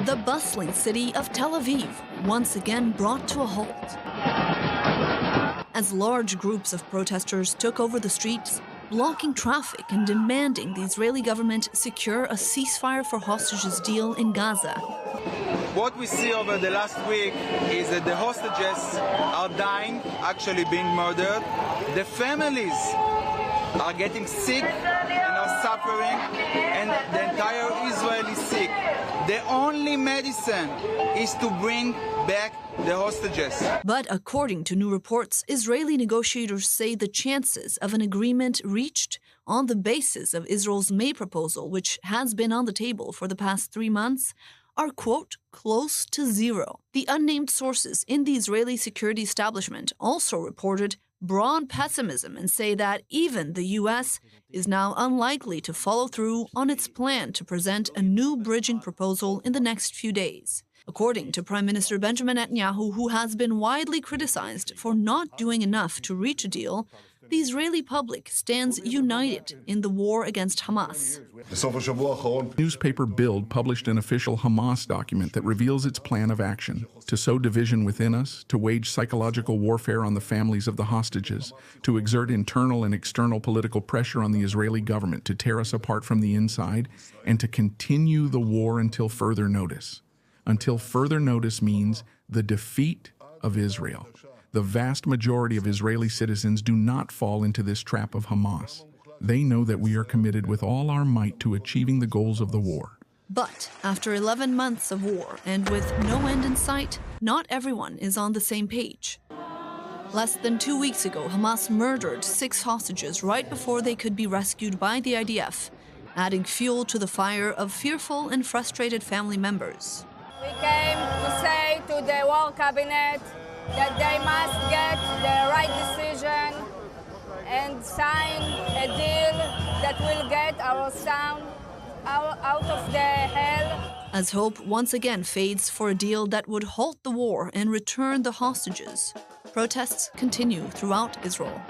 The bustling city of Tel Aviv once again brought to a halt. As large groups of protesters took over the streets, blocking traffic and demanding the Israeli government secure a ceasefire for hostages deal in Gaza. What we see over the last week is that the hostages are dying, actually being murdered. The families are getting sick and are suffering, and the entire Israel is sick. The only medicine is to bring back the hostages. But according to new reports, Israeli negotiators say the chances of an agreement reached on the basis of Israel's May proposal, which has been on the table for the past 3 months, are, quote, close to zero. The unnamed sources in the Israeli security establishment also reported broad pessimism and say that even the U.S. is now unlikely to follow through on its plan to present a new bridging proposal in the next few days. According to Prime Minister Benjamin Netanyahu, who has been widely criticized for not doing enough to reach a deal, the Israeli public stands united in the war against Hamas. Newspaper Bild published an official Hamas document that reveals its plan of action: to sow division within us, to wage psychological warfare on the families of the hostages, to exert internal and external political pressure on the Israeli government to tear us apart from the inside, and to continue the war until further notice. Until further notice means the defeat of Israel. The vast majority of Israeli citizens do not fall into this trap of Hamas. They know that we are committed with all our might to achieving the goals of the war. But after 11 months of war and with no end in sight, not everyone is on the same page. Less than 2 weeks ago, Hamas murdered 6 hostages right before they could be rescued by the IDF, adding fuel to the fire of fearful and frustrated family members. We came to say to the war cabinet that they must get the right decision and sign a deal that will get our son out of the hell. As hope once again fades for a deal that would halt the war and return the hostages, protests continue throughout Israel.